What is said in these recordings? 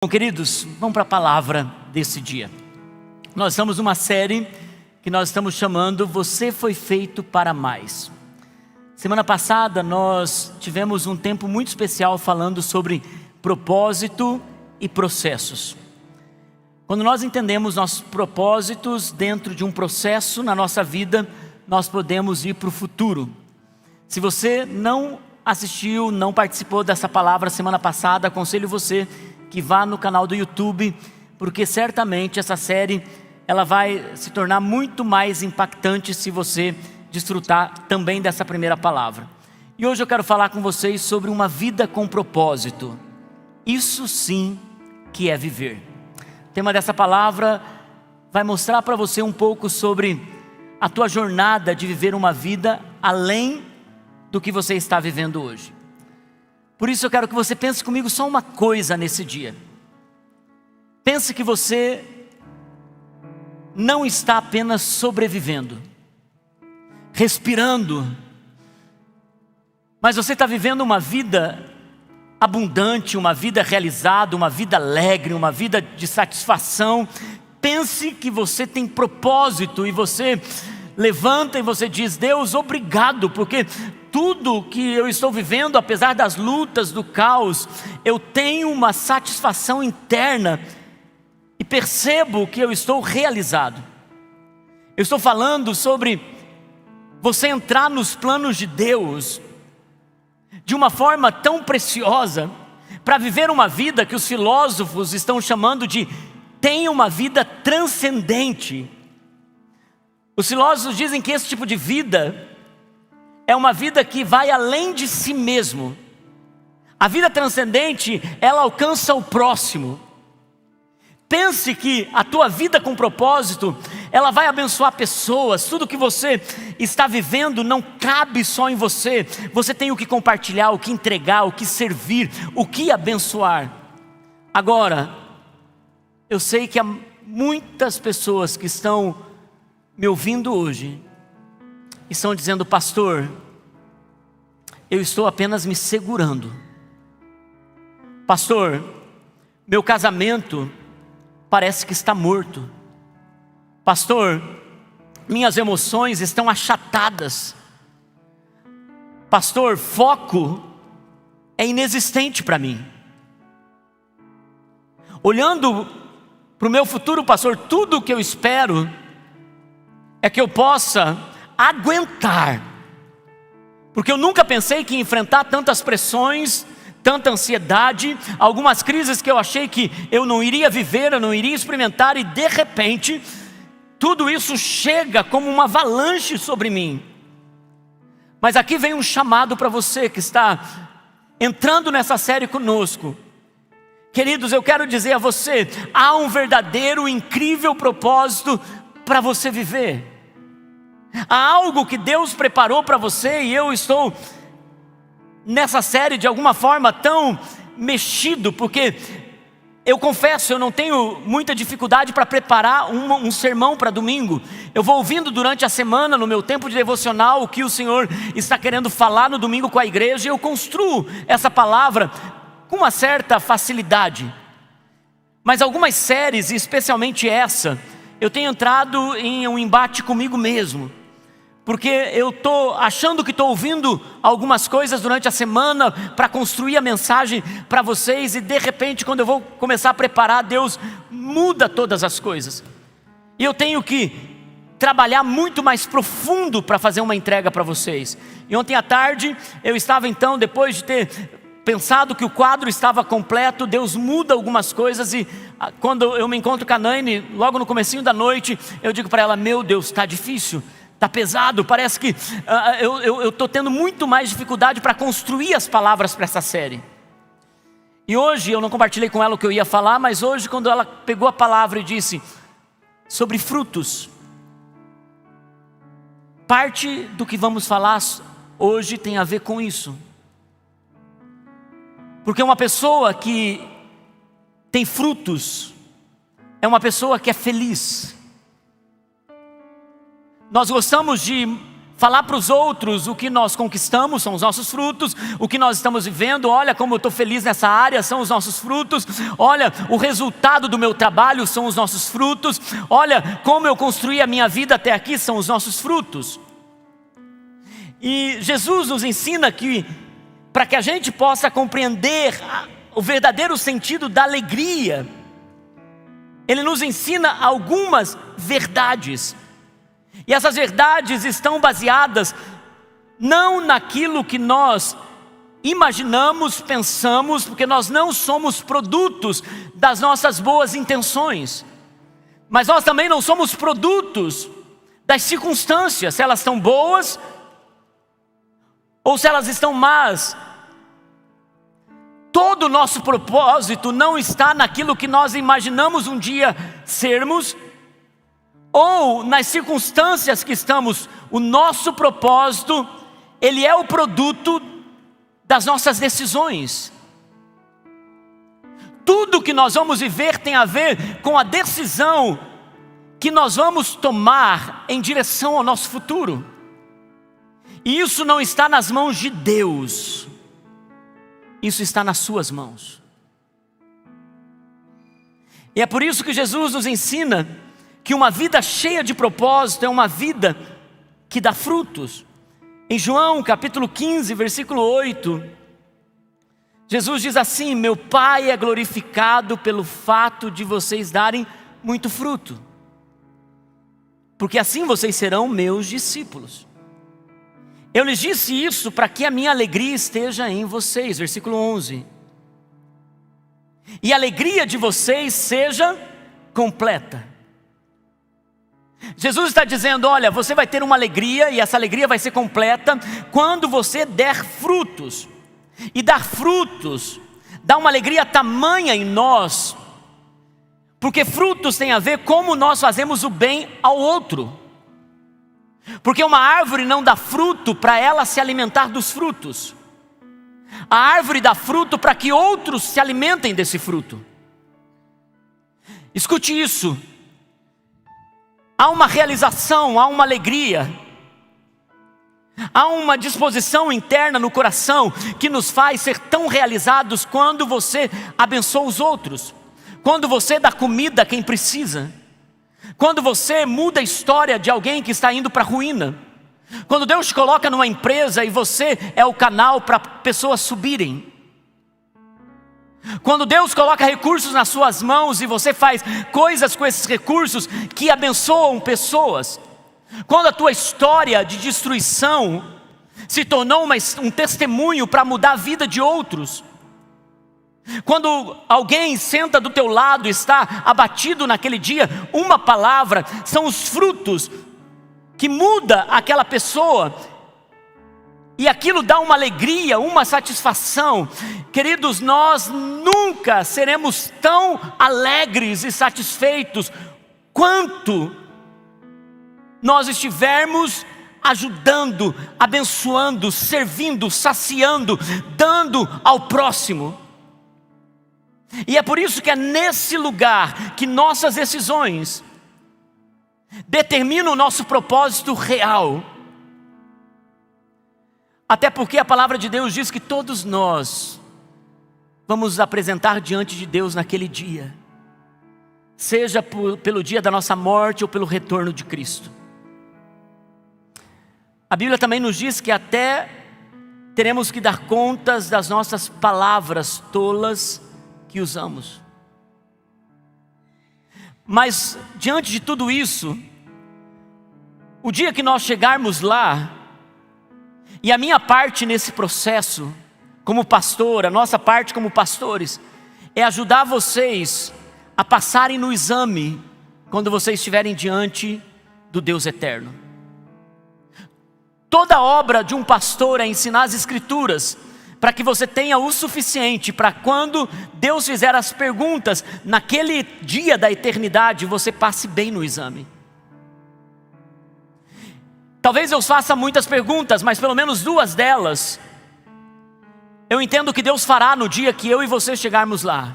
Bom, queridos, vamos para a palavra desse dia. Nós estamos numa série que nós estamos chamando Você Foi Feito para Mais. Semana passada nós tivemos um tempo muito especial falando sobre propósito e processos. Quando nós entendemos nossos propósitos dentro de um processo na nossa vida, nós podemos ir para o futuro. Se você não assistiu, não participou dessa palavra semana passada, aconselho você que vá no canal do YouTube, porque certamente essa série ela vai se tornar muito mais impactante se você desfrutar também dessa primeira palavra. E hoje eu quero falar com vocês sobre uma vida com propósito. Isso sim que é viver. O tema dessa palavra vai mostrar para você um pouco sobre a tua jornada de viver uma vida além do que você está vivendo hoje. Por isso eu quero que você pense comigo só uma coisa nesse dia. Pense que você não está apenas sobrevivendo, respirando, mas você está vivendo uma vida abundante, uma vida realizada, uma vida alegre, uma vida de satisfação. Pense que você tem propósito e você levanta e você diz: Deus, obrigado, porque tudo que eu estou vivendo, apesar das lutas, do caos, eu tenho uma satisfação interna e percebo que eu estou realizado. Eu estou falando sobre você entrar nos planos de Deus de uma forma tão preciosa, para viver uma vida que os filósofos estão chamando de tenha uma vida transcendente. Os filósofos dizem que esse tipo de vida é uma vida que vai além de si mesmo. A vida transcendente, ela alcança o próximo. Pense que a tua vida com propósito, ela vai abençoar pessoas. Tudo que você está vivendo não cabe só em você. Você tem o que compartilhar, o que entregar, o que servir, o que abençoar. Agora, eu sei que há muitas pessoas que estão me ouvindo hoje, estão dizendo: pastor, eu estou apenas me segurando. Pastor, meu casamento parece que está morto. Pastor, minhas emoções estão achatadas. Pastor, foco é inexistente para mim. Olhando para o meu futuro, pastor, tudo o que eu espero é que eu possa aguentar, porque eu nunca pensei que enfrentar tantas pressões, tanta ansiedade, algumas crises que eu achei que eu não iria viver, eu não iria experimentar, e de repente tudo isso chega como uma avalanche sobre mim. Mas aqui vem um chamado para você que está entrando nessa série conosco. Queridos, eu quero dizer a você, há um verdadeiro, incrível propósito para você viver. Há algo que Deus preparou para você, e eu estou nessa série de alguma forma tão mexido, porque eu confesso, eu não tenho muita dificuldade para preparar um sermão para domingo. Eu vou ouvindo durante a semana, no meu tempo de devocional, o que o Senhor está querendo falar no domingo com a igreja, e eu construo essa palavra com uma certa facilidade. Mas algumas séries, e especialmente essa, eu tenho entrado em um embate comigo mesmo, porque eu estou achando que estou ouvindo algumas coisas durante a semana para construir a mensagem para vocês, e de repente quando eu vou começar a preparar, Deus muda todas as coisas, e eu tenho que trabalhar muito mais profundo para fazer uma entrega para vocês. E ontem à tarde eu estava então, depois de ter pensado que o quadro estava completo, Deus muda algumas coisas, e quando eu me encontro com a Naine, logo no comecinho da noite, eu digo para ela: meu Deus, está difícil, está pesado, parece que eu estou tendo muito mais dificuldade para construir as palavras para essa série. E hoje, eu não compartilhei com ela o que eu ia falar, mas hoje quando ela pegou a palavra e disse sobre frutos, parte do que vamos falar hoje tem a ver com isso. Porque uma pessoa que tem frutos é uma pessoa que é feliz. Nós gostamos de Falar para os outros o que nós conquistamos são os nossos frutos, o que nós estamos vivendo, olha como eu estou feliz nessa área, são os nossos frutos, olha o resultado do meu trabalho são os nossos frutos, olha como eu construí a minha vida até aqui, são os nossos frutos. E Jesus nos ensina que, para que a gente possa compreender o verdadeiro sentido da alegria, Ele nos ensina algumas verdades. E essas verdades estão baseadas não naquilo que nós imaginamos, pensamos, porque nós não somos produtos das nossas boas intenções, mas nós também não somos produtos das circunstâncias, se elas estão boas ou se elas estão más. Todo o nosso propósito não está naquilo que nós imaginamos um dia sermos, ou nas circunstâncias que estamos. O nosso propósito, ele é o produto das nossas decisões. Tudo que nós vamos viver tem a ver com a decisão que nós vamos tomar em direção ao nosso futuro. E isso não está nas mãos de Deus, isso está nas suas mãos. E é por isso que Jesus nos ensina que uma vida cheia de propósito é uma vida que dá frutos. Em João capítulo 15, versículo 8, Jesus diz assim: meu Pai é glorificado pelo fato de vocês darem muito fruto, porque assim vocês serão meus discípulos. Eu lhes disse isso para que a minha alegria esteja em vocês, versículo 11, e a alegria de vocês seja completa. Jesus está dizendo, olha, você vai ter uma alegria, e essa alegria vai ser completa quando você der frutos. E dar frutos dá uma alegria tamanha em nós, porque frutos tem a ver como nós fazemos o bem ao outro. Porque uma árvore não dá fruto para ela se alimentar dos frutos. A árvore dá fruto para que outros se alimentem desse fruto. Escute isso. Há uma realização, há uma alegria, há uma disposição interna no coração que nos faz ser tão realizados quando você abençoa os outros, quando você dá comida a quem precisa, quando você muda a história de alguém que está indo para a ruína, quando Deus te coloca numa empresa e você é o canal para pessoas subirem, quando Deus coloca recursos nas suas mãos e você faz coisas com esses recursos que abençoam pessoas, quando a tua história de destruição se tornou um testemunho para mudar a vida de outros, quando alguém senta do teu lado e está abatido naquele dia, uma palavra, são os frutos que muda aquela pessoa, e aquilo dá uma alegria, uma satisfação. Queridos, nós nunca seremos tão alegres e satisfeitos quanto nós estivermos ajudando, abençoando, servindo, saciando, dando ao próximo. E é por isso que é nesse lugar que nossas decisões determinam o nosso propósito real. Até porque a palavra de Deus diz que todos nós vamos nos apresentar diante de Deus naquele dia, seja pelo dia da nossa morte ou pelo retorno de Cristo. A Bíblia também nos diz que até teremos que dar contas das nossas palavras tolas que usamos. Mas diante de tudo isso, o dia que nós chegarmos lá, e a minha parte nesse processo, como pastor, a nossa parte como pastores, é ajudar vocês a passarem no exame, quando vocês estiverem diante do Deus eterno. Toda obra de um pastor é ensinar as Escrituras, para que você tenha o suficiente, para quando Deus fizer as perguntas, naquele dia da eternidade, você passe bem no exame. Talvez eu faça muitas perguntas, mas pelo menos duas delas eu entendo que Deus fará no dia que eu e você chegarmos lá.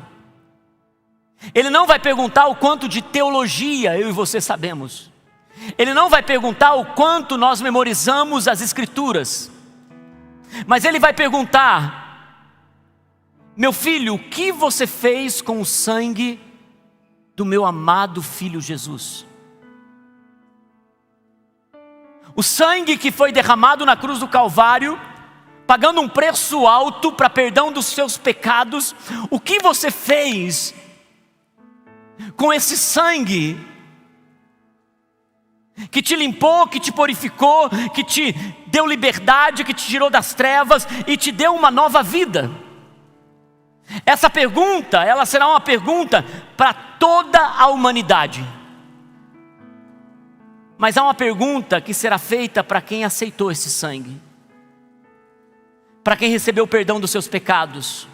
Ele não vai perguntar o quanto de teologia eu e você sabemos. Ele não vai perguntar o quanto nós memorizamos as Escrituras, mas Ele vai perguntar: meu filho, o que você fez com o sangue do meu amado Filho Jesus? O sangue que foi derramado na cruz do Calvário, pagando um preço alto para perdão dos seus pecados. O que você fez com esse sangue que te limpou, que te purificou, que te deu liberdade, que te tirou das trevas e te deu uma nova vida? Essa pergunta, ela será uma pergunta para toda a humanidade. Mas há uma pergunta que será feita para quem aceitou esse sangue, para quem recebeu o perdão dos seus pecados.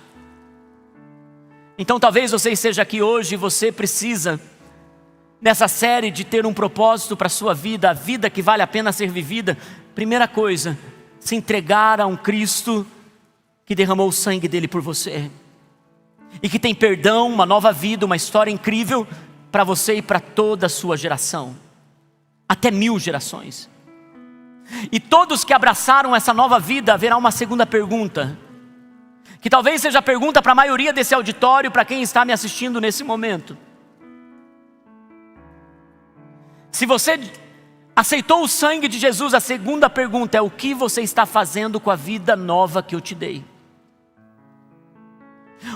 Então talvez você esteja aqui hoje e você precisa, nessa série, de ter um propósito para a sua vida, a vida que vale a pena ser vivida. Primeira coisa, se entregar a um Cristo que derramou o sangue dele por você, e que tem perdão, uma nova vida, uma história incrível para você e para toda a sua geração, até 1000 gerações. E todos que abraçaram essa nova vida, haverá uma segunda pergunta, que talvez seja a pergunta para a maioria desse auditório, para quem está me assistindo nesse momento. Se você aceitou o sangue de Jesus, a segunda pergunta é: o que você está fazendo com a vida nova que eu te dei?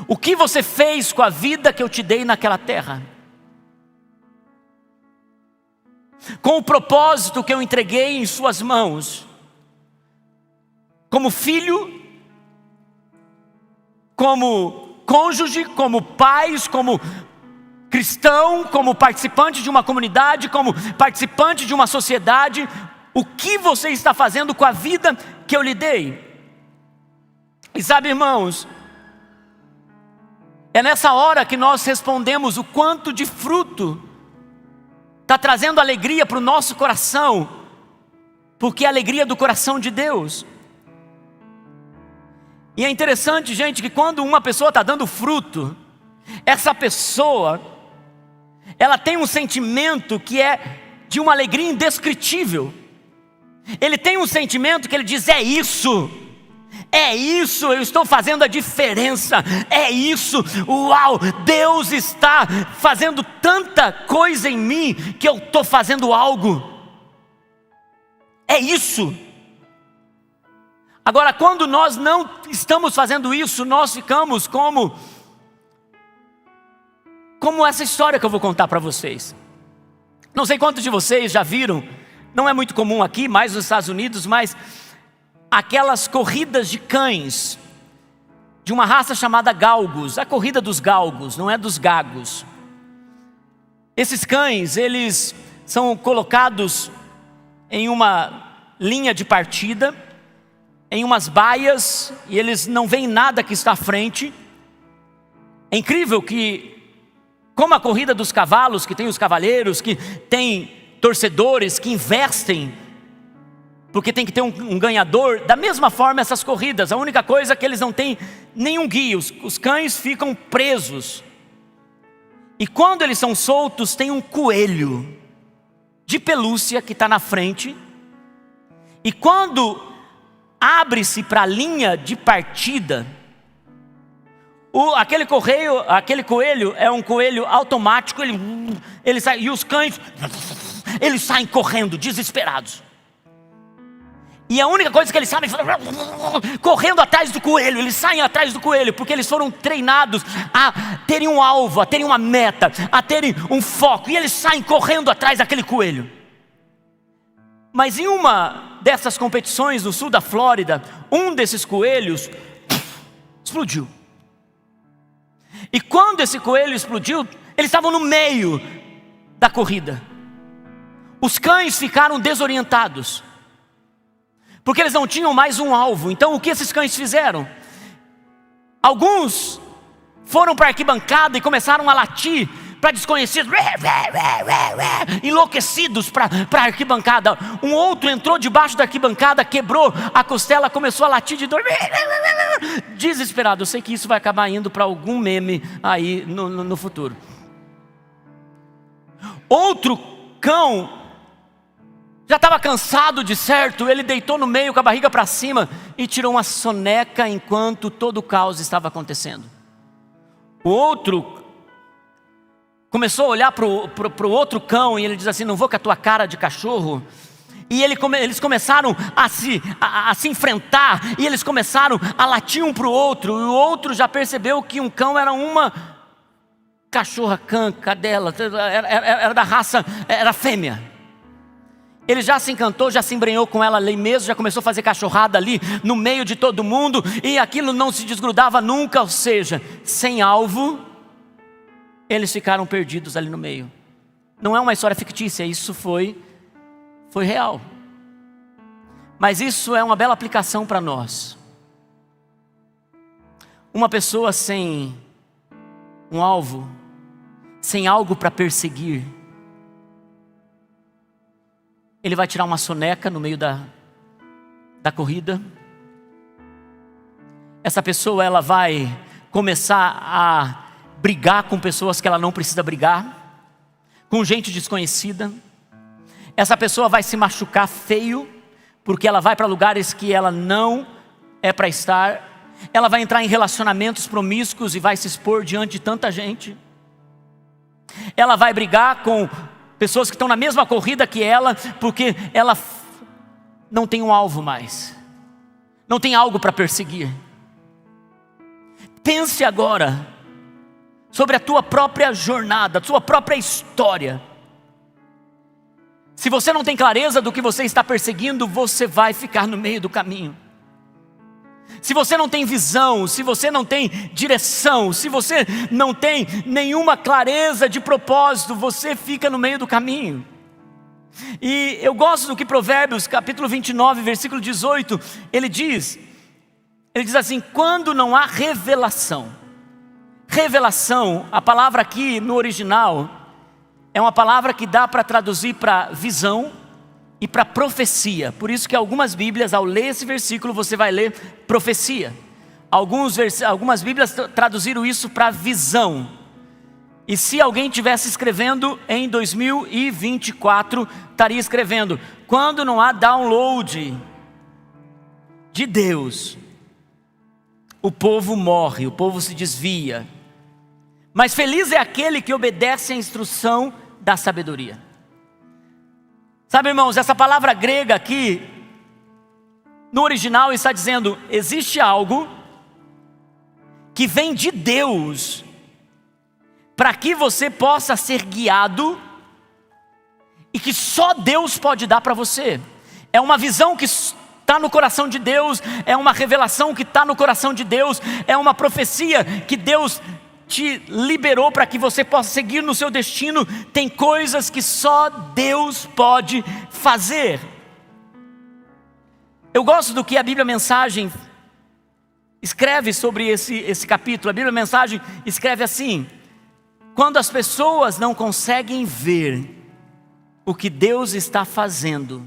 O que você fez com a vida que eu te dei naquela terra? Com o propósito que eu entreguei em suas mãos, como filho, como cônjuge, como pais, como cristão, como participante de uma comunidade, como participante de uma sociedade. O que você está fazendo com a vida que eu lhe dei? E sabe, irmãos, é nessa hora que nós respondemos o quanto de fruto está trazendo alegria para o nosso coração, porque é a alegria do coração de Deus. E é interessante, gente, que quando uma pessoa está dando fruto, essa pessoa, ela tem um sentimento que é de uma alegria indescritível. Ele tem um sentimento que ele diz: é isso, eu estou fazendo a diferença, é isso, uau, Deus está fazendo tanta coisa em mim, que eu estou fazendo algo, é isso. Agora, quando nós não estamos fazendo isso, nós ficamos como essa história que eu vou contar para vocês. Não sei quantos de vocês já viram, não é muito comum aqui, mais nos Estados Unidos, mas aquelas corridas de cães, de uma raça chamada galgos, a corrida dos galgos, não é dos gagos. Esses cães, eles são colocados em uma linha de partida, em umas baias, e eles não veem nada que está à frente. É incrível que, como a corrida dos cavalos, que tem os cavaleiros, que tem torcedores que investem, porque tem que ter um ganhador, da mesma forma essas corridas, a única coisa é que eles não têm nenhum guia, os cães ficam presos. E quando eles são soltos, tem um coelho de pelúcia que está na frente, e quando abre-se para a linha de partida, aquele coelho é um coelho automático, ele sai, e os cães, eles saem correndo, desesperados. E a única coisa que eles sabem é correndo atrás do coelho. Eles saem atrás do coelho, porque eles foram treinados a terem um alvo, a terem uma meta, a terem um foco. E eles saem correndo atrás daquele coelho. Mas em uma dessas competições no sul da Flórida, um desses coelhos explodiu. E quando esse coelho explodiu, eles estavam no meio da corrida. Os cães ficaram desorientados, porque eles não tinham mais um alvo. Então o que esses cães fizeram? Alguns foram para a arquibancada e começaram a latir para desconhecidos, enlouquecidos para a arquibancada. Um outro entrou debaixo da arquibancada, quebrou a costela, começou a latir de dor, desesperado. Eu sei que isso vai acabar indo para algum meme aí no futuro. Outro cão já estava cansado de certo, ele deitou no meio com a barriga para cima e tirou uma soneca enquanto todo o caos estava acontecendo. O outro começou a olhar para o outro cão e ele diz assim: não vou com a tua cara de cachorro. E eles começaram a se enfrentar, e eles começaram a latir um para o outro, e o outro já percebeu que um cão era uma cachorra, cadela, era da raça, era fêmea. Ele já se encantou, já se embrenhou com ela ali mesmo, já começou a fazer cachorrada ali no meio de todo mundo, e aquilo não se desgrudava nunca, ou seja, sem alvo, eles ficaram perdidos ali no meio. Não é uma história fictícia, isso foi real. Mas isso é uma bela aplicação para nós. Uma pessoa sem um alvo, sem algo para perseguir, ele vai tirar uma soneca no meio da corrida. Essa pessoa, ela vai começar a brigar com pessoas que ela não precisa brigar, com gente desconhecida. Essa pessoa vai se machucar feio, porque ela vai para lugares que ela não é para estar. Ela vai entrar em relacionamentos promíscuos e vai se expor diante de tanta gente. Ela vai brigar com pessoas que estão na mesma corrida que ela, porque ela não tem um alvo mais, não tem algo para perseguir. Pense agora sobre a tua própria jornada, a tua própria história. Se você não tem clareza do que você está perseguindo, você vai ficar no meio do caminho. Se você não tem visão, se você não tem direção, se você não tem nenhuma clareza de propósito, você fica no meio do caminho. E eu gosto do que Provérbios, capítulo 29, versículo 18, ele diz assim: quando não há revelação. Revelação, a palavra aqui no original, é uma palavra que dá para traduzir para visão e para profecia. Por isso que algumas Bíblias, ao ler esse versículo, você vai ler profecia. Algumas Bíblias traduziram isso para visão. E se alguém estivesse escrevendo em 2024, estaria escrevendo: quando não há download de Deus, o povo morre, o povo se desvia. Mas feliz é aquele que obedece à instrução da sabedoria. Sabe, irmãos, essa palavra grega aqui, no original está dizendo: existe algo que vem de Deus, para que você possa ser guiado, e que só Deus pode dar para você. É uma visão que está no coração de Deus, é uma revelação que está no coração de Deus, é uma profecia que Deus te liberou para que você possa seguir no seu destino. Tem coisas que só Deus pode fazer. Eu gosto do que a Bíblia Mensagem escreve sobre esse capítulo. A Bíblia Mensagem escreve assim: quando as pessoas não conseguem ver o que Deus está fazendo,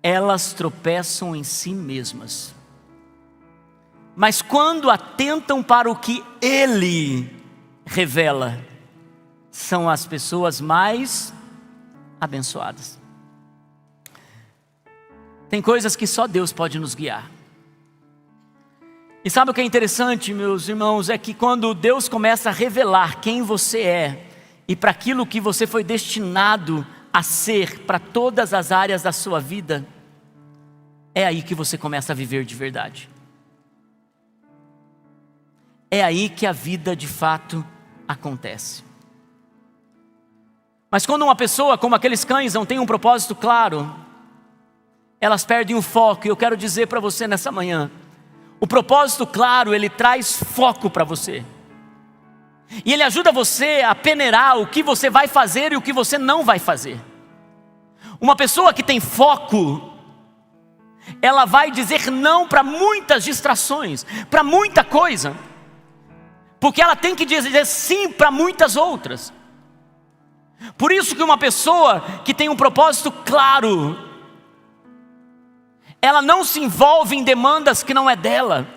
elas tropeçam em si mesmas. Mas quando atentam para o que Ele revela, são as pessoas mais abençoadas. Tem coisas que só Deus pode nos guiar. E sabe o que é interessante, meus irmãos? É que quando Deus começa a revelar quem você é e para aquilo que você foi destinado a ser para todas as áreas da sua vida, é aí que você começa a viver de verdade. É aí que a vida de fato acontece. Mas quando uma pessoa, como aqueles cães, não tem um propósito claro, elas perdem o foco. E eu quero dizer para você nessa manhã: o propósito claro, ele traz foco para você. E ele ajuda você a peneirar o que você vai fazer e o que você não vai fazer. Uma pessoa que tem foco, ela vai dizer não para muitas distrações, para muita coisa, porque ela tem que dizer sim para muitas outras. Por isso que uma pessoa que tem um propósito claro, ela não se envolve em demandas que não é dela.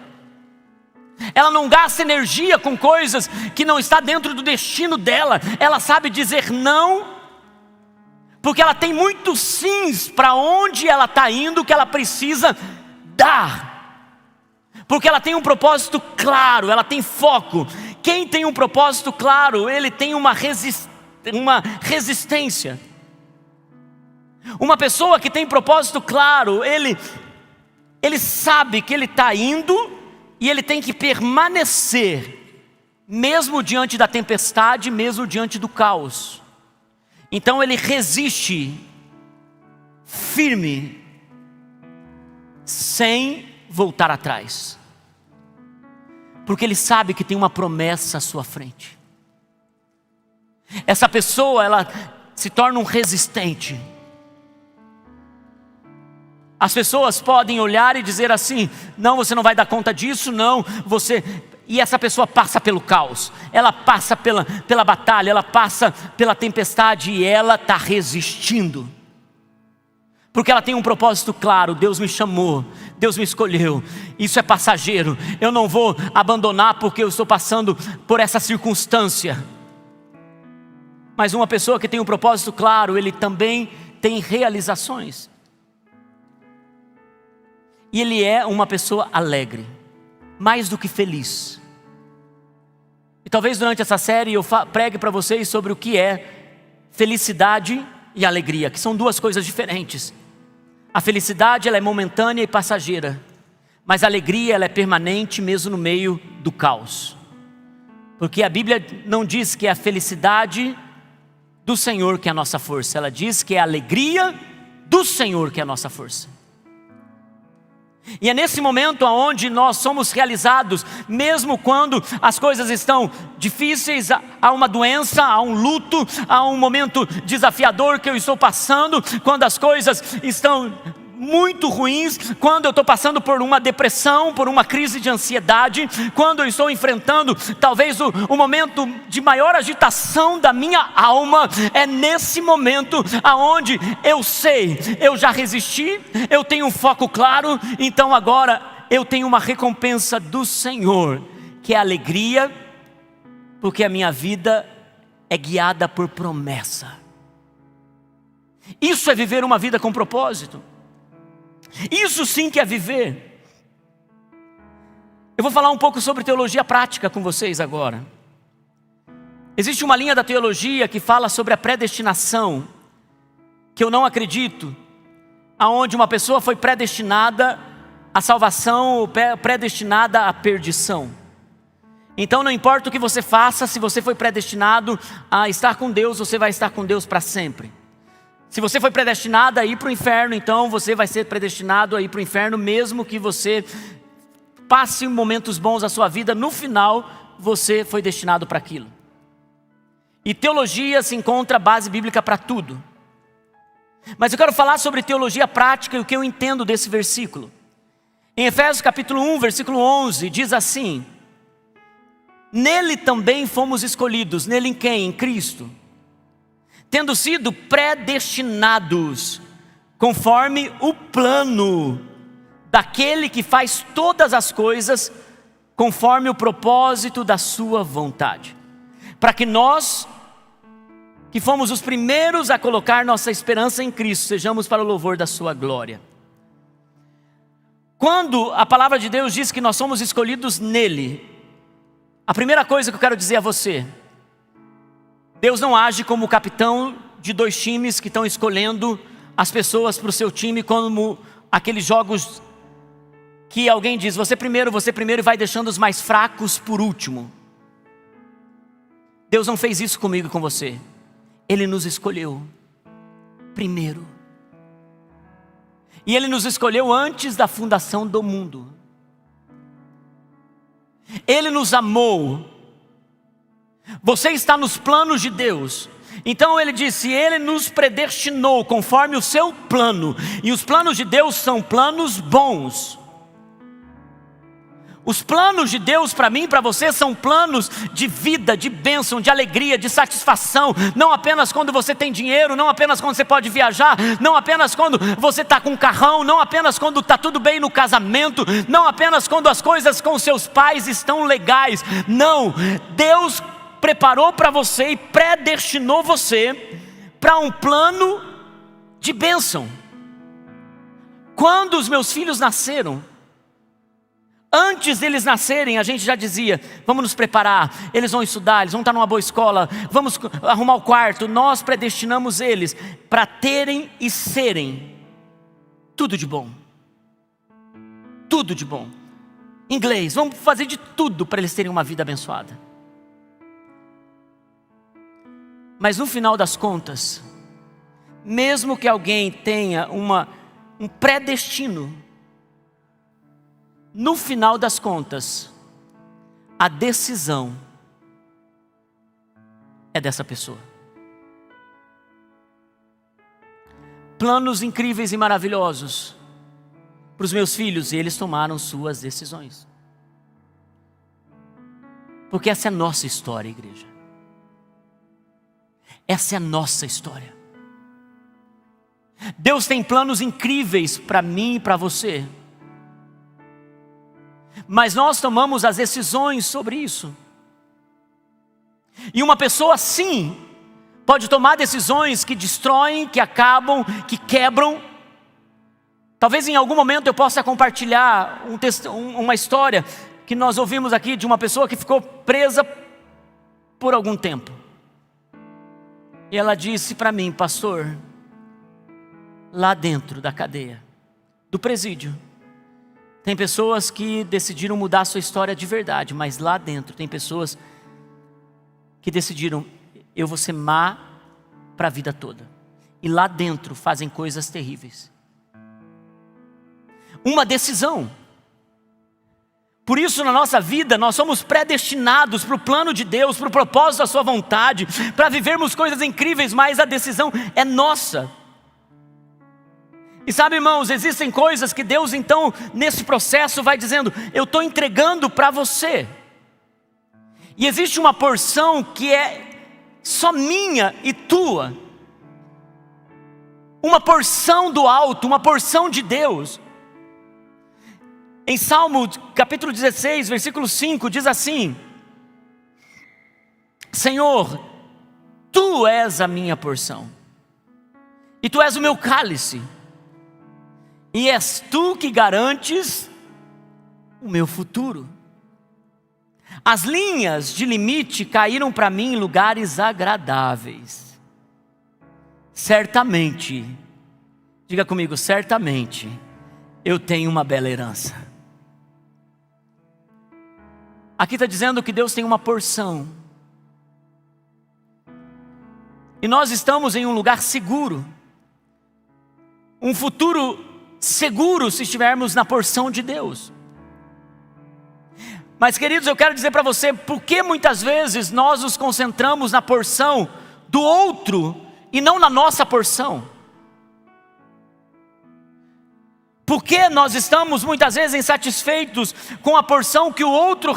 Ela não gasta energia com coisas que não está dentro do destino dela. Ela sabe dizer não Porque ela tem muitos sims para onde ela está indo que ela precisa dar. Porque ela tem um propósito claro, ela tem foco. Quem tem um propósito claro, ele tem uma resistência. Uma pessoa que tem propósito claro, ele sabe que ele está indo e ele tem que permanecer, mesmo diante da tempestade, mesmo diante do caos. Então ele resiste firme, sem voltar atrás, porque ele sabe que tem uma promessa à sua frente. Essa pessoa, ela se torna um resistente. As pessoas podem olhar e dizer assim: não, você não vai dar conta disso, não, você... E essa pessoa passa pelo caos, ela passa pela batalha, ela passa pela tempestade e ela está resistindo. Porque ela tem um propósito claro: Deus me chamou, Deus me escolheu, isso é passageiro, eu não vou abandonar porque eu estou passando por essa circunstância. Mas uma pessoa que tem um propósito claro, ele também tem realizações. E ele é uma pessoa alegre, mais do que feliz. E talvez durante essa série eu pregue para vocês sobre o que é felicidade e alegria, que são duas coisas diferentes. A felicidade, ela é momentânea e passageira, mas a alegria, ela é permanente mesmo no meio do caos. Porque a Bíblia não diz que é a felicidade do Senhor que é a nossa força, ela diz que é a alegria do Senhor que é a nossa força. E é nesse momento onde nós somos realizados, mesmo quando as coisas estão difíceis, há uma doença, há um luto, há um momento desafiador que eu estou passando, quando as coisas estão muito ruins, quando eu estou passando por uma depressão, por uma crise de ansiedade, quando eu estou enfrentando talvez o momento de maior agitação da minha alma, é nesse momento aonde eu sei, eu já resisti, eu tenho um foco claro, então agora eu tenho uma recompensa do Senhor, que é alegria, porque a minha vida é guiada por promessa. Isso é viver uma vida com propósito. Isso sim que é viver. Eu vou falar um pouco sobre teologia prática com vocês agora. Existe uma linha da teologia que fala sobre a predestinação, que eu não acredito, aonde uma pessoa foi predestinada à salvação ou predestinada à perdição. Então não importa o que você faça, se você foi predestinado a estar com Deus, você vai estar com Deus para sempre. Se você foi predestinado a ir para o inferno, então você vai ser predestinado a ir para o inferno, mesmo que você passe momentos bons da sua vida, no final você foi destinado para aquilo. E teologia se encontra base bíblica para tudo. Mas eu quero falar sobre teologia prática e o que eu entendo desse versículo. Em Efésios capítulo 1, versículo 11, diz assim: nele também fomos escolhidos. Nele em quem? Em Cristo. Tendo sido predestinados, conforme o plano daquele que faz todas as coisas, conforme o propósito da sua vontade. Para que nós, que fomos os primeiros a colocar nossa esperança em Cristo, sejamos para o louvor da sua glória. Quando a palavra de Deus diz que nós somos escolhidos nele, a primeira coisa que eu quero dizer a você: Deus não age como o capitão de dois times que estão escolhendo as pessoas para o seu time, como aqueles jogos que alguém diz, você primeiro, e vai deixando os mais fracos por último. Deus não fez isso comigo e com você. Ele nos escolheu primeiro. E Ele nos escolheu antes da fundação do mundo. Ele nos amou. Você está nos planos de Deus. Então ele disse, Ele nos predestinou conforme o seu plano. E os planos de Deus são planos bons. Os planos de Deus para mim e para você são planos de vida, de bênção, de alegria, de satisfação. Não apenas quando você tem dinheiro, não apenas quando você pode viajar, não apenas quando você está com um carrão, não apenas quando está tudo bem no casamento, não apenas quando as coisas com seus pais estão legais. Não, Deus preparou para você e predestinou você para um plano de bênção. Quando os meus filhos nasceram, antes deles nascerem, a gente já dizia: vamos nos preparar, eles vão estudar, eles vão estar numa boa escola, vamos arrumar o quarto. Nós predestinamos eles para terem e serem tudo de bom. Tudo de bom. Inglês, vamos fazer de tudo para eles terem uma vida abençoada. Mas no final das contas, mesmo que alguém tenha um predestino, no final das contas, a decisão é dessa pessoa. Planos incríveis e maravilhosos para os meus filhos, e eles tomaram suas decisões. Porque essa é a nossa história, igreja. Essa é a nossa história. Deus tem planos incríveis para mim e para você. Mas nós tomamos as decisões sobre isso. E uma pessoa sim pode tomar decisões que destroem, que acabam, que quebram. Talvez em algum momento eu possa compartilhar uma história que nós ouvimos aqui de uma pessoa que ficou presa por algum tempo. E ela disse para mim: pastor, lá dentro da cadeia, do presídio, tem pessoas que decidiram mudar a sua história de verdade, mas lá dentro tem pessoas que decidiram: eu vou ser má para a vida toda. E lá dentro fazem coisas terríveis. Uma decisão. Por isso na nossa vida nós somos predestinados para o plano de Deus, para o propósito da sua vontade, para vivermos coisas incríveis, mas a decisão é nossa. E sabe, irmãos, existem coisas que Deus então nesse processo vai dizendo: eu estou entregando para você. E existe uma porção que é só minha e tua. Uma porção do alto, uma porção de Deus. Em Salmo capítulo 16, versículo 5, diz assim: Senhor, Tu és a minha porção, e Tu és o meu cálice, e és Tu que garantes o meu futuro. As linhas de limite caíram para mim em lugares agradáveis. Certamente, diga comigo, certamente, eu tenho uma bela herança. Aqui está dizendo que Deus tem uma porção. E nós estamos em um lugar seguro. Um futuro seguro se estivermos na porção de Deus. Mas queridos, eu quero dizer para você, por que muitas vezes nós nos concentramos na porção do outro e não na nossa porção? Por que nós estamos muitas vezes insatisfeitos com a porção que o outro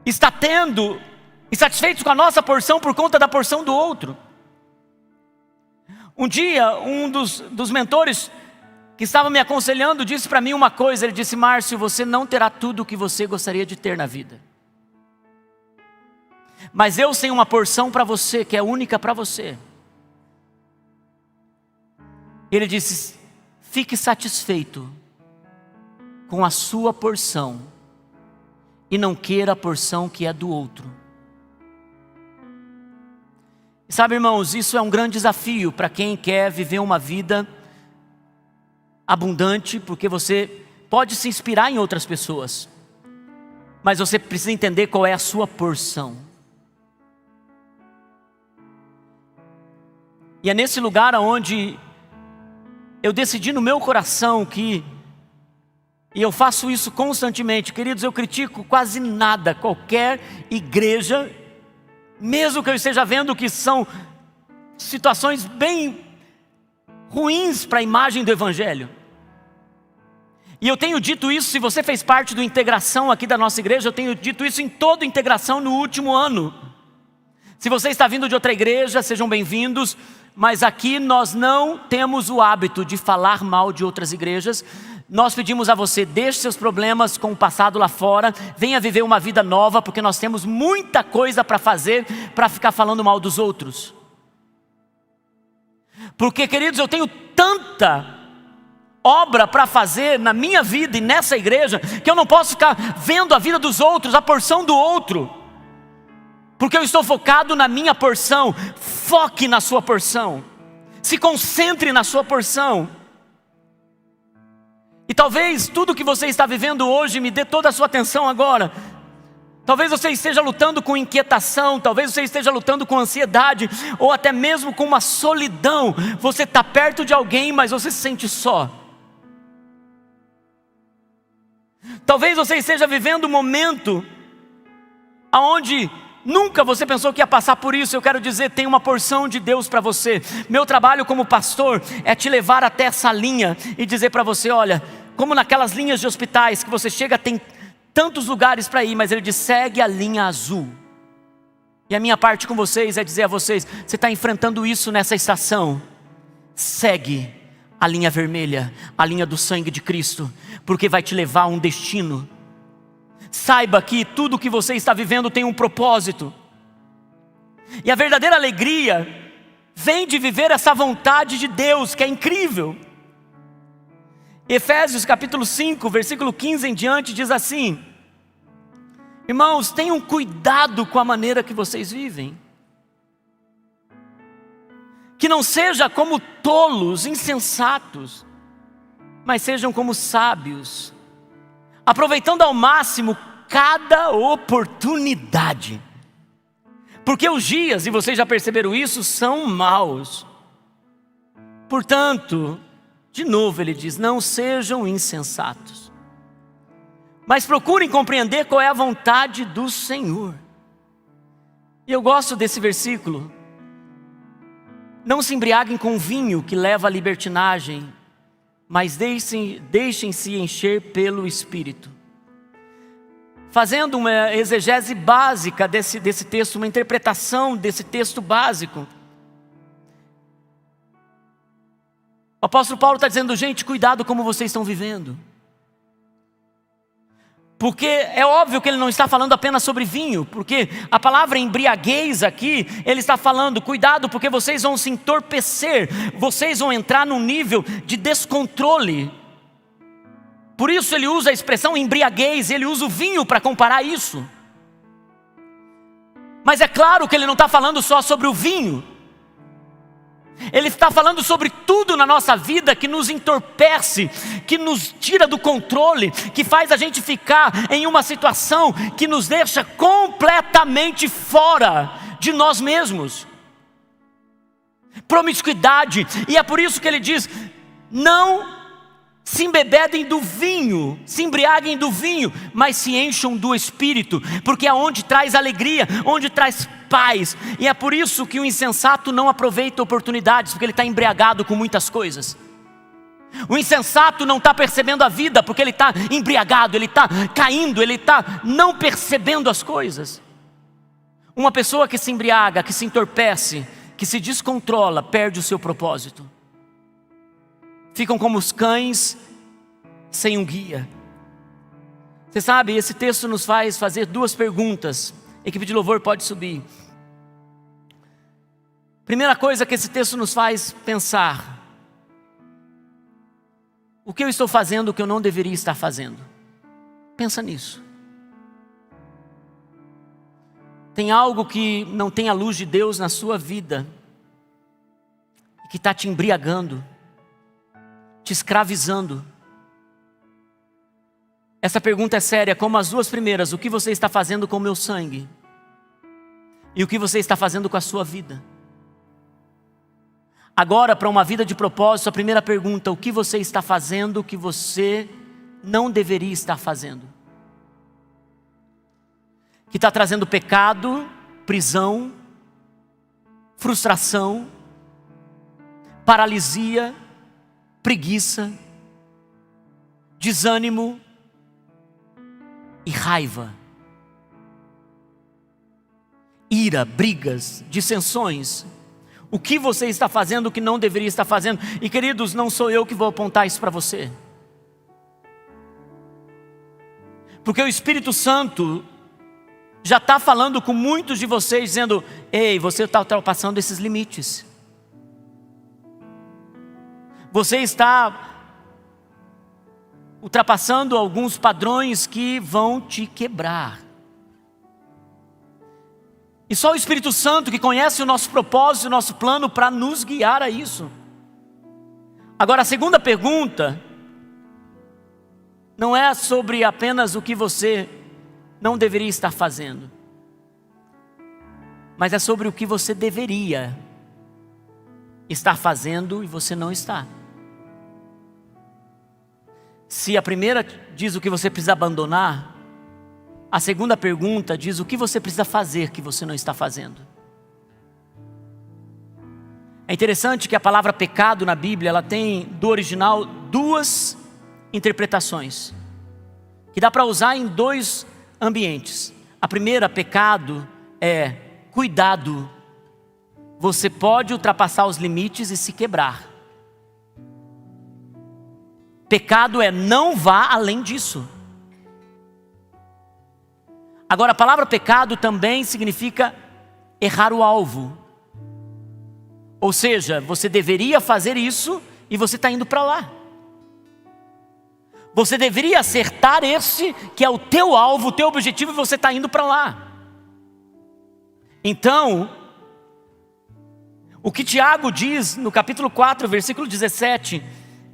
está tendo, insatisfeitos com a nossa porção por conta da porção do outro? Um dia, um dos mentores que estava me aconselhando disse para mim uma coisa. Ele disse: Márcio, você não terá tudo o que você gostaria de ter na vida, mas eu tenho uma porção para você que é única para você. Ele disse: fique satisfeito com a sua porção e não queira a porção que é do outro. E sabe, irmãos, isso é um grande desafio para quem quer viver uma vida abundante, porque você pode se inspirar em outras pessoas, mas você precisa entender qual é a sua porção. E é nesse lugar onde eu decidi no meu coração que, e eu faço isso constantemente, queridos, eu critico quase nada, qualquer igreja, mesmo que eu esteja vendo que são situações bem ruins para a imagem do Evangelho. E eu tenho dito isso, se você fez parte do Integração aqui da nossa igreja, eu tenho dito isso em toda Integração no último ano. Se você está vindo de outra igreja, sejam bem-vindos, mas aqui nós não temos o hábito de falar mal de outras igrejas. Nós pedimos a você: deixe seus problemas com o passado lá fora, venha viver uma vida nova, porque nós temos muita coisa para fazer para ficar falando mal dos outros. Porque, queridos, eu tenho tanta obra para fazer na minha vida e nessa igreja, que eu não posso ficar vendo a vida dos outros, a porção do outro, porque eu estou focado na minha porção. Foque na sua porção, se concentre na sua porção. E talvez tudo que você está vivendo hoje me dê toda a sua atenção agora. Talvez você esteja lutando com inquietação, talvez você esteja lutando com ansiedade, ou até mesmo com uma solidão. Você está perto de alguém, mas você se sente só. Talvez você esteja vivendo um momento onde nunca você pensou que ia passar por isso. Eu quero dizer, tem uma porção de Deus para você. Meu trabalho como pastor é te levar até essa linha e dizer para você, olha, como naquelas linhas de hospitais que você chega, tem tantos lugares para ir, mas ele diz, segue a linha azul. E a minha parte com vocês é dizer a vocês, você está enfrentando isso nessa estação, segue a linha vermelha, a linha do sangue de Cristo, porque vai te levar a um destino. Saiba que tudo que você está vivendo tem um propósito, e a verdadeira alegria vem de viver essa vontade de Deus, que é incrível. Efésios capítulo 5, versículo 15 em diante diz assim: irmãos, tenham cuidado com a maneira que vocês vivem, que não seja como tolos, insensatos, mas sejam como sábios, aproveitando ao máximo cada oportunidade, porque os dias, e vocês já perceberam isso, são maus. Portanto, de novo ele diz, não sejam insensatos, mas procurem compreender qual é a vontade do Senhor. E eu gosto desse versículo. Não se embriaguem com vinho que leva à libertinagem, mas deixem-se encher pelo Espírito. Fazendo uma exegese básica desse texto, uma interpretação desse texto básico, o apóstolo Paulo está dizendo, gente, cuidado como vocês estão vivendo. Porque é óbvio que ele não está falando apenas sobre vinho, porque a palavra embriaguez aqui, ele está falando, cuidado porque vocês vão se entorpecer, vocês vão entrar num nível de descontrole. Por isso ele usa a expressão embriaguez, ele usa o vinho para comparar isso. Mas é claro que ele não está falando só sobre o vinho. Ele está falando sobre tudo na nossa vida que nos entorpece, que nos tira do controle, que faz a gente ficar em uma situação que nos deixa completamente fora de nós mesmos. Promiscuidade, e é por isso que ele diz, não se embebedem do vinho, se embriaguem do vinho, mas se encham do Espírito, porque é onde traz alegria, onde traz paz. E é por isso que o insensato não aproveita oportunidades, porque ele está embriagado com muitas coisas. O insensato não está percebendo a vida, porque ele está embriagado, ele está caindo, ele está não percebendo as coisas. Uma pessoa que se embriaga, que se entorpece, que se descontrola, perde o seu propósito. Ficam como os cães sem um guia. Você sabe, esse texto nos faz fazer duas perguntas. A equipe de louvor pode subir. Primeira coisa que esse texto nos faz pensar: o que eu estou fazendo que eu não deveria estar fazendo? Pensa nisso. Tem algo que não tem a luz de Deus na sua vida, que está te embriagando, te escravizando. Essa pergunta é séria, como as duas primeiras: o que você está fazendo com o meu sangue? E o que você está fazendo com a sua vida? Agora, para uma vida de propósito, a primeira pergunta: o que você está fazendo que você não deveria estar fazendo? Que está trazendo pecado, prisão, frustração, paralisia, preguiça, desânimo e raiva, ira, brigas, dissensões. O que você está fazendo que não deveria estar fazendo? E queridos, não sou eu que vou apontar isso para você, porque o Espírito Santo já está falando com muitos de vocês, dizendo: ei, você está ultrapassando esses limites. Você está ultrapassando alguns padrões que vão te quebrar. E só o Espírito Santo que conhece o nosso propósito, o nosso plano para nos guiar a isso. Agora, a segunda pergunta não é sobre apenas o que você não deveria estar fazendo, mas é sobre o que você deveria estar fazendo e você não está. Se a primeira diz o que você precisa abandonar, a segunda pergunta diz o que você precisa fazer que você não está fazendo. É interessante que a palavra pecado na Bíblia, ela tem do original duas interpretações, que dá para usar em dois ambientes. A primeira, pecado, é cuidado. Você pode ultrapassar os limites e se quebrar. Pecado é não vá além disso. Agora, a palavra pecado também significa errar o alvo. Ou seja, você deveria fazer isso e você está indo para lá. Você deveria acertar esse que é o teu alvo, o teu objetivo, e você está indo para lá. Então, o que Tiago diz no capítulo 4, versículo 17,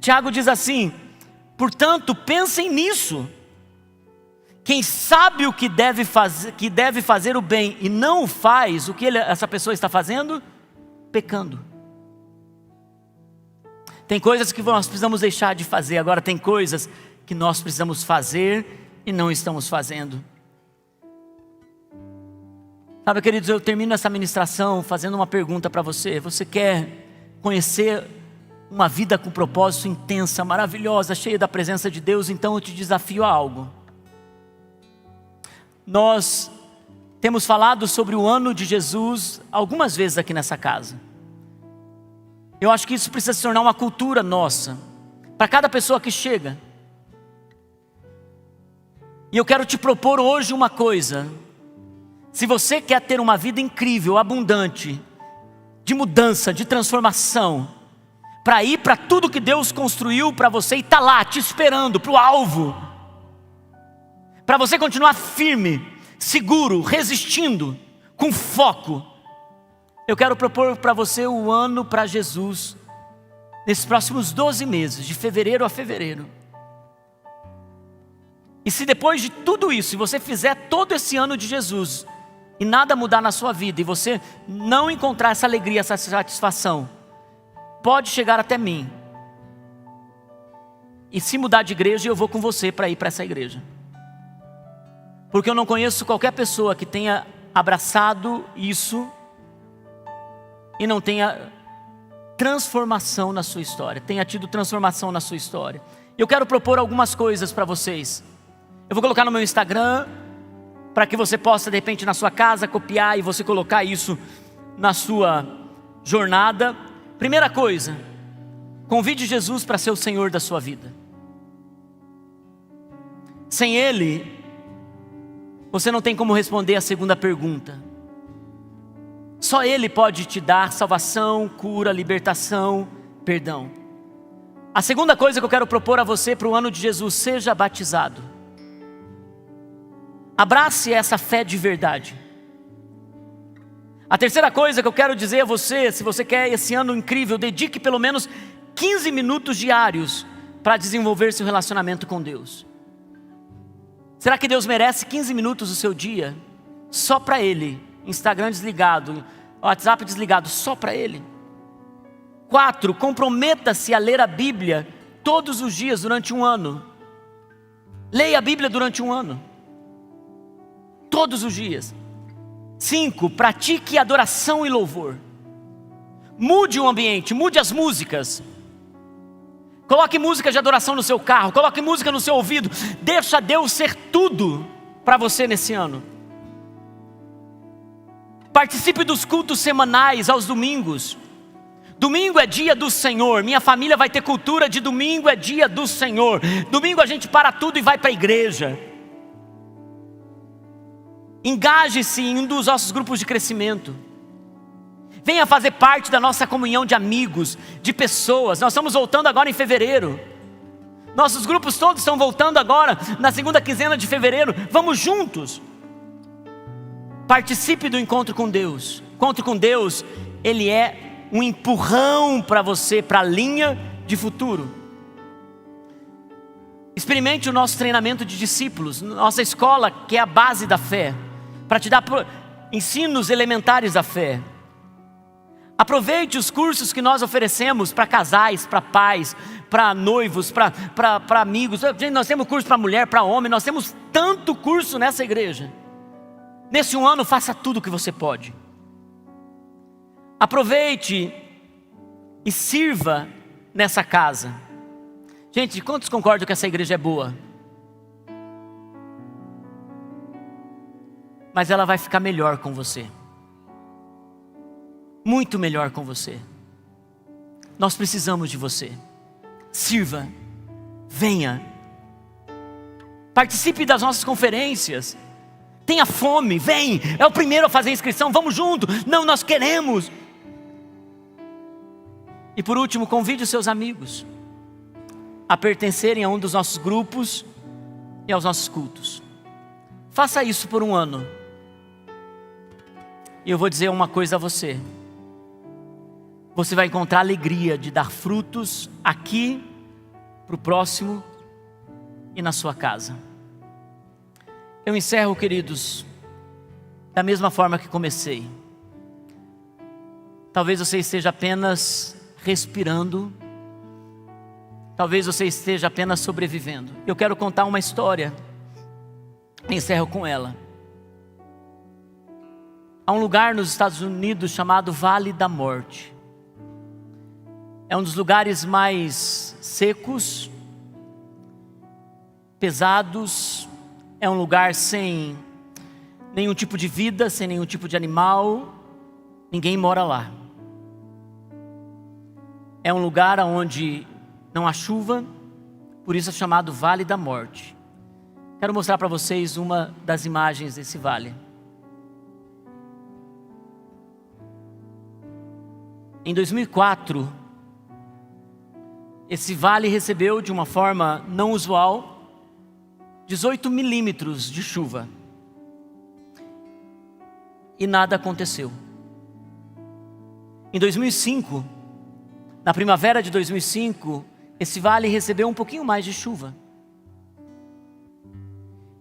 Tiago diz assim: portanto, pensem nisso. Quem sabe o que deve fazer o bem e não o faz, o que essa pessoa está fazendo? Pecando. Tem coisas que nós precisamos deixar de fazer, agora tem coisas que nós precisamos fazer e não estamos fazendo. Sabe, queridos, eu termino essa ministração fazendo uma pergunta para você. Você quer conhecer uma vida com propósito intensa, maravilhosa, cheia da presença de Deus? Então eu te desafio a algo. Nós temos falado sobre o ano de Jesus algumas vezes aqui nessa casa. Eu acho que isso precisa se tornar uma cultura nossa, para cada pessoa que chega. E eu quero te propor hoje uma coisa. Se você quer ter uma vida incrível, abundante, de mudança, de transformação, para ir para tudo que Deus construiu para você e está lá te esperando para o alvo, para você continuar firme, seguro, resistindo, com foco, eu quero propor para você o ano para Jesus, nesses próximos 12 meses, de fevereiro a fevereiro. E se depois de tudo isso, se você fizer todo esse ano de Jesus, e nada mudar na sua vida, e você não encontrar essa alegria, essa satisfação, pode chegar até mim. E se mudar de igreja, eu vou com você para ir para essa igreja. Porque eu não conheço qualquer pessoa que tenha abraçado isso e não tenha transformação na sua história, tenha tido transformação na sua história. Eu quero propor algumas coisas para vocês. Eu vou colocar no meu Instagram, para que você possa de repente na sua casa copiar e você colocar isso na sua jornada. Primeira coisa, convide Jesus para ser o Senhor da sua vida. Sem Ele, você não tem como responder a segunda pergunta. Só Ele pode te dar salvação, cura, libertação, perdão. A segunda coisa que eu quero propor a você para o ano de Jesus: seja batizado. Abrace essa fé de verdade. A terceira coisa que eu quero dizer a você, se você quer esse ano incrível, dedique pelo menos 15 minutos diários para desenvolver seu relacionamento com Deus. Será que Deus merece 15 minutos do seu dia só para Ele? Instagram desligado, WhatsApp desligado, só para Ele. 4, comprometa-se a ler a Bíblia todos os dias durante um ano. Leia a Bíblia durante um ano. Todos os dias. 5, pratique adoração e louvor. Mude o ambiente, mude as músicas. Coloque música de adoração no seu carro, coloque música no seu ouvido. Deixa Deus ser tudo para você nesse ano. Participe dos cultos semanais aos domingos. Domingo é dia do Senhor. Minha família vai ter cultura de domingo é dia do Senhor. Domingo a gente para tudo e vai para a igreja. Engaje-se em um dos nossos grupos de crescimento. Venha fazer parte da nossa comunhão de amigos, de pessoas. Nós estamos voltando agora em fevereiro. Nossos grupos todos estão voltando agora na segunda quinzena de fevereiro. Vamos juntos. Participe do encontro com Deus. Encontro com Deus, ele é um empurrão para você, para a linha de futuro. Experimente o nosso treinamento de discípulos, nossa escola, que é a base da fé, para te dar ensinos elementares da fé. Aproveite os cursos que nós oferecemos para casais, para pais, para noivos, para amigos. Nós temos curso para mulher, para homem, nós temos tanto curso nessa igreja. Nesse um ano, faça tudo o que você pode. Aproveite e sirva nessa casa. Gente, quantos concordam que essa igreja é boa? Mas ela vai ficar melhor com você. Muito melhor com você. Nós precisamos de você. Sirva, venha, participe das nossas conferências. Tenha fome, vem, é o primeiro a fazer a inscrição, vamos junto. Não, nós queremos. E por último, convide os seus amigos a pertencerem a um dos nossos grupos e aos nossos cultos. Faça isso por um ano. E eu vou dizer uma coisa a você. Você vai encontrar alegria de dar frutos aqui, para o próximo e na sua casa. Eu encerro, queridos, da mesma forma que comecei. Talvez você esteja apenas respirando. Talvez você esteja apenas sobrevivendo. Eu quero contar uma história. Encerro com ela. Há um lugar nos Estados Unidos chamado Vale da Morte. É um dos lugares mais secos, pesados. É um lugar sem nenhum tipo de vida, sem nenhum tipo de animal. Ninguém mora lá. É um lugar onde não há chuva, por isso é chamado Vale da Morte. Quero mostrar para vocês uma das imagens desse vale. Em 2004, esse vale recebeu de uma forma não usual 18 milímetros de chuva. E nada aconteceu. Em 2005, na primavera de 2005, esse vale recebeu um pouquinho mais de chuva.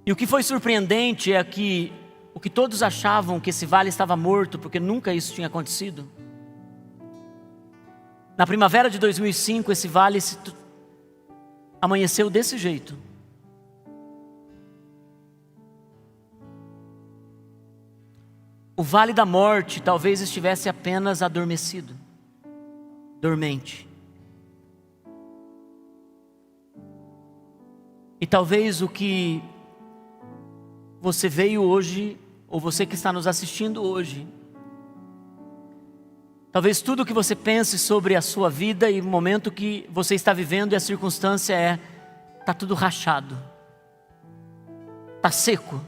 E o que foi surpreendente é que o que todos achavam que esse vale estava morto, porque nunca isso tinha acontecido. Na primavera de 2005, esse vale amanheceu desse jeito. O Vale da Morte talvez estivesse apenas adormecido, dormente. E talvez o que você veio hoje, ou você que está nos assistindo hoje, talvez tudo o que você pense sobre a sua vida e o momento que você está vivendo e a circunstância está tudo rachado, está seco.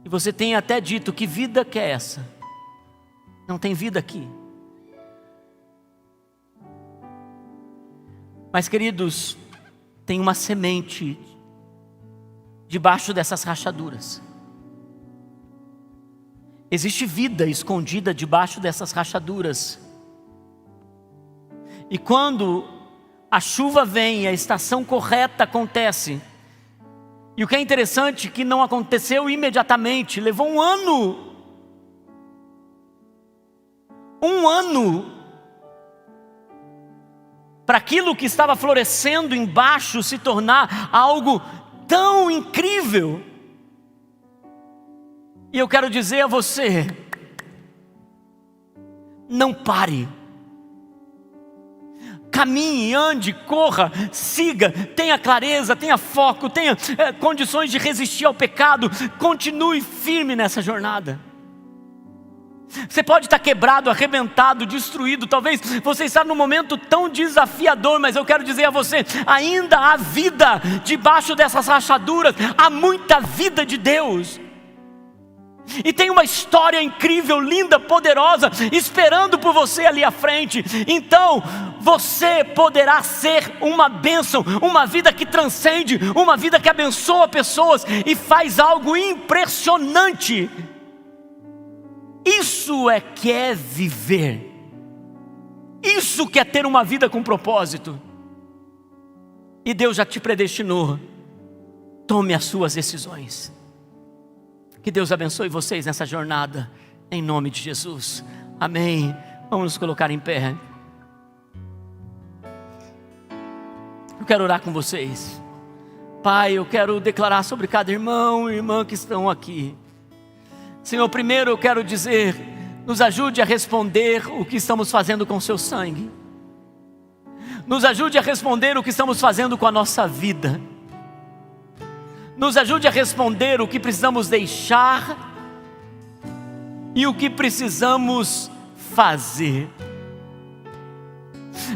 E você tem até dito, que vida que é essa? Não tem vida aqui. Mas queridos, tem uma semente debaixo dessas rachaduras. Existe vida escondida debaixo dessas rachaduras. E quando a chuva vem, a estação correta acontece. E o que é interessante é que não aconteceu imediatamente, levou um ano. Um ano para aquilo que estava florescendo embaixo se tornar algo tão incrível. E eu quero dizer a você, não pare. Caminhe, ande, corra, siga, tenha clareza, tenha foco, tenha condições de resistir ao pecado. Continue firme nessa jornada. Você pode estar quebrado, arrebentado, destruído. Talvez você está num momento tão desafiador, mas eu quero dizer a você, ainda há vida debaixo dessas rachaduras. Há muita vida de Deus. E tem uma história incrível, linda, poderosa, esperando por você ali à frente. Então, você poderá ser uma bênção, uma vida que transcende, uma vida que abençoa pessoas e faz algo impressionante. Isso é que é viver. Isso que é ter uma vida com propósito. E Deus já te predestinou. Tome as suas decisões. Que Deus abençoe vocês nessa jornada, em nome de Jesus. Amém. Vamos nos colocar em pé. Eu quero orar com vocês. Pai, eu quero declarar sobre cada irmão e irmã que estão aqui. Senhor, primeiro eu quero dizer, nos ajude a responder o que estamos fazendo com o seu sangue. Nos ajude a responder o que estamos fazendo com a nossa vida. Nos ajude a responder o que precisamos deixar e o que precisamos fazer.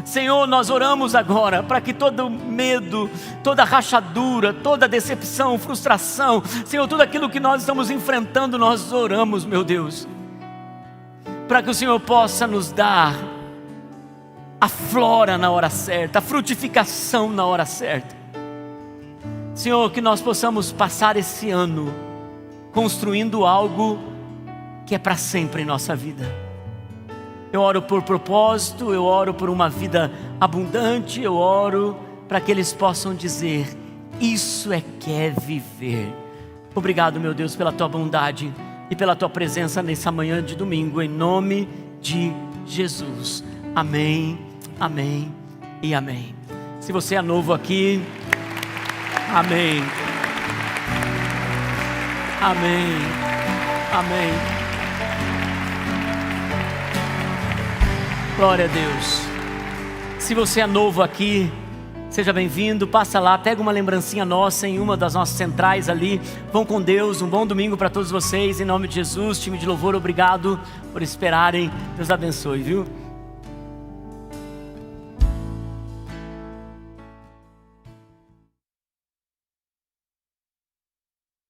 Senhor, nós oramos agora para que todo medo, toda rachadura, toda decepção, frustração, Senhor, tudo aquilo que nós estamos enfrentando, nós oramos, meu Deus, para que o Senhor possa nos dar a flora na hora certa, a frutificação na hora certa. Senhor, que nós possamos passar esse ano construindo algo que é para sempre em nossa vida. Eu oro por propósito, eu oro por uma vida abundante, eu oro para que eles possam dizer: isso é que é viver. Obrigado, meu Deus, pela tua bondade e pela tua presença nessa manhã de domingo, em nome de Jesus. Amém, amém e amém. Se você é novo aqui, amém, amém, amém. Glória a Deus. Se você é novo aqui, seja bem-vindo, passa lá, pega uma lembrancinha nossa em uma das nossas centrais ali. Vão com Deus, um bom domingo para todos vocês, em nome de Jesus. Time de louvor, obrigado por esperarem, Deus abençoe, viu?